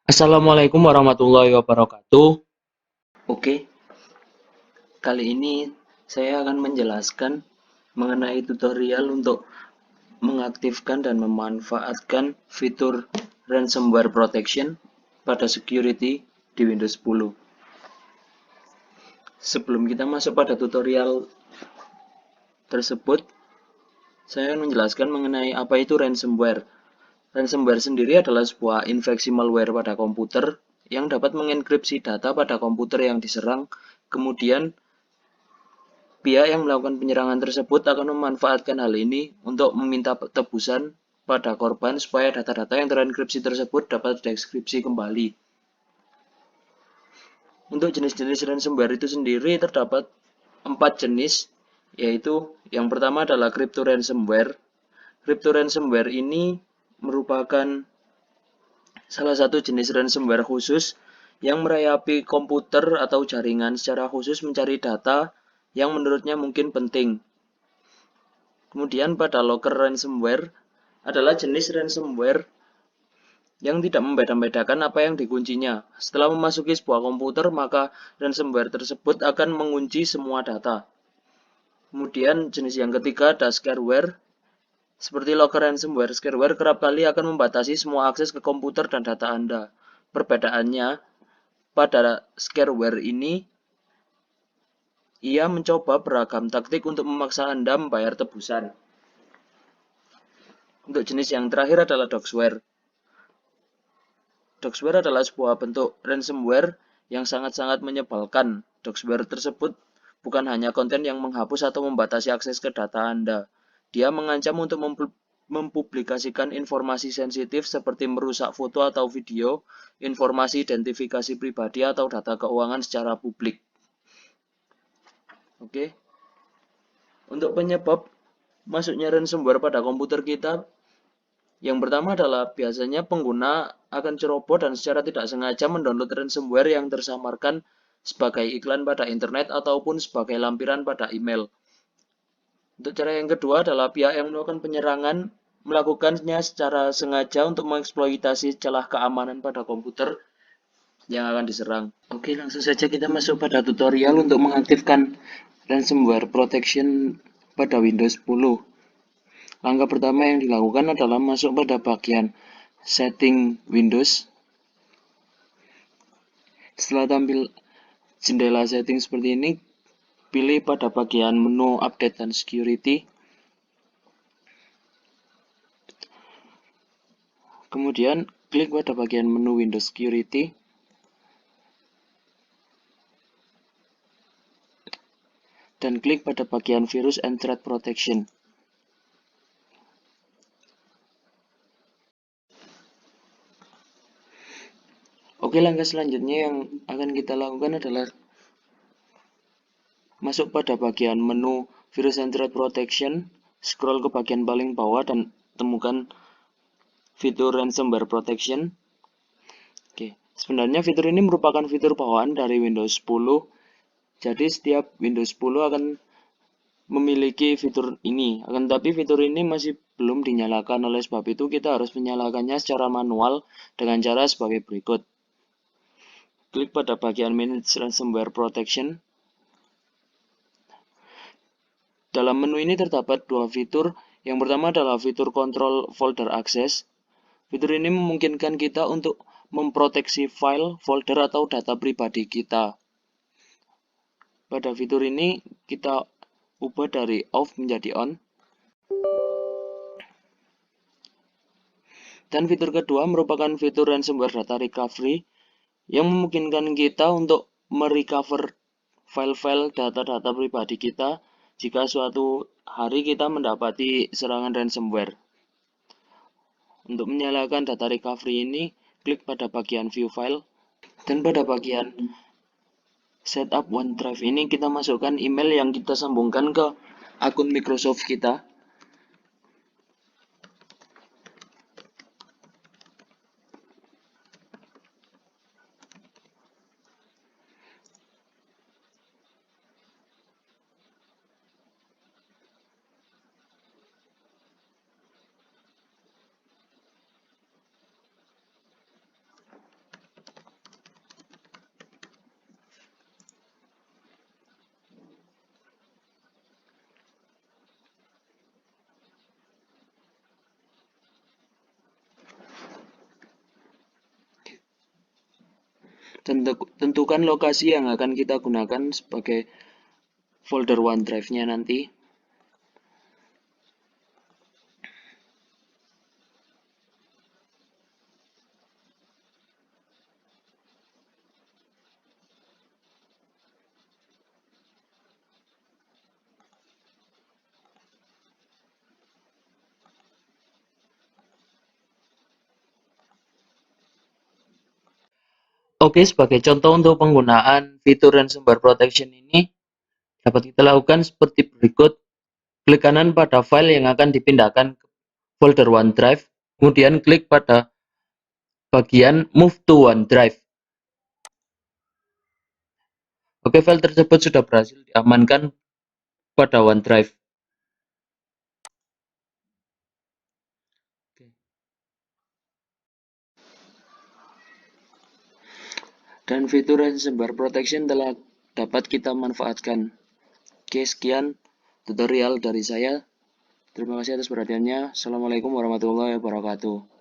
Assalamualaikum warahmatullahi wabarakatuh. Oke, kali ini saya akan menjelaskan mengenai tutorial untuk mengaktifkan dan memanfaatkan fitur ransomware protection pada security di Windows 10. Sebelum kita masuk pada tutorial tersebut, saya akan menjelaskan mengenai apa itu ransomware. Ransomware sendiri adalah sebuah infeksi malware pada komputer yang dapat mengenkripsi data pada komputer yang diserang, kemudian pihak yang melakukan penyerangan tersebut akan memanfaatkan hal ini untuk meminta tebusan pada korban supaya data-data yang terenkripsi tersebut dapat diekskripsi kembali. Untuk jenis-jenis ransomware itu sendiri terdapat 4 jenis, yaitu yang pertama adalah crypto ransomware. Crypto ransomware ini merupakan salah satu jenis ransomware khusus yang merayapi komputer atau jaringan secara khusus mencari data yang menurutnya mungkin penting. Kemudian pada locker ransomware adalah jenis ransomware yang tidak membeda-bedakan apa yang dikuncinya. Setelah memasuki sebuah komputer, maka ransomware tersebut akan mengunci semua data. Kemudian jenis yang ketiga ada scareware. Seperti locker ransomware, scareware kerap kali akan membatasi semua akses ke komputer dan data Anda. Perbedaannya, pada scareware ini, ia mencoba beragam taktik untuk memaksa Anda membayar tebusan. Untuk jenis yang terakhir adalah doxware. Doxware adalah sebuah bentuk ransomware yang sangat-sangat menyebalkan. Doxware tersebut bukan hanya konten yang menghapus atau membatasi akses ke data Anda. Dia mengancam untuk mempublikasikan informasi sensitif seperti merusak foto atau video, informasi identifikasi pribadi atau data keuangan secara publik. Oke. Untuk penyebab masuknya ransomware pada komputer kita, yang pertama adalah biasanya pengguna akan ceroboh dan secara tidak sengaja mendownload ransomware yang tersamarkan sebagai iklan pada internet ataupun sebagai lampiran pada email. Untuk cara yang kedua adalah pihak yang melakukan penyerangan melakukannya secara sengaja untuk mengeksploitasi celah keamanan pada komputer yang akan diserang. Oke, langsung saja kita masuk pada tutorial untuk mengaktifkan ransomware protection pada Windows 10. Langkah pertama yang dilakukan adalah masuk pada bagian setting Windows. Setelah tampil jendela setting seperti ini, pilih pada bagian menu update dan security. Kemudian klik pada bagian menu Windows Security. Dan klik pada bagian Virus and Threat Protection. Oke, langkah selanjutnya yang akan kita lakukan adalah masuk pada bagian menu Virus and Threat Protection, scroll ke bagian paling bawah dan temukan fitur Ransomware Protection. Oke, sebenarnya fitur ini merupakan fitur bawaan dari Windows 10. Jadi setiap Windows 10 akan memiliki fitur ini. Akan tetapi fitur ini masih belum dinyalakan, oleh sebab itu kita harus menyalakannya secara manual dengan cara sebagai berikut. Klik pada bagian Manage Ransomware Protection. Dalam menu ini terdapat dua fitur. Yang pertama adalah fitur Control Folder Access. Fitur ini memungkinkan kita untuk memproteksi file, folder, atau data pribadi kita. Pada fitur ini kita ubah dari off menjadi on. Dan fitur kedua merupakan fitur ransomware data recovery yang memungkinkan kita untuk merecover file-file data-data pribadi kita jika suatu hari kita mendapati serangan ransomware. Untuk menyalakan data recovery ini, klik pada bagian view file dan pada bagian setup OneDrive ini kita masukkan email yang kita sambungkan ke akun Microsoft kita. Tentukan lokasi yang akan kita gunakan sebagai folder OneDrive-nya nanti. Oke, sebagai contoh untuk penggunaan fitur ransomware protection ini dapat kita lakukan seperti berikut. Klik kanan pada file yang akan dipindahkan ke folder OneDrive, kemudian klik pada bagian Move to OneDrive. Oke, file tersebut sudah berhasil diamankan pada OneDrive. Dan fitur ransomware protection telah dapat kita manfaatkan. Oke, sekian tutorial dari saya. Terima kasih atas perhatiannya. Assalamualaikum warahmatullahi wabarakatuh.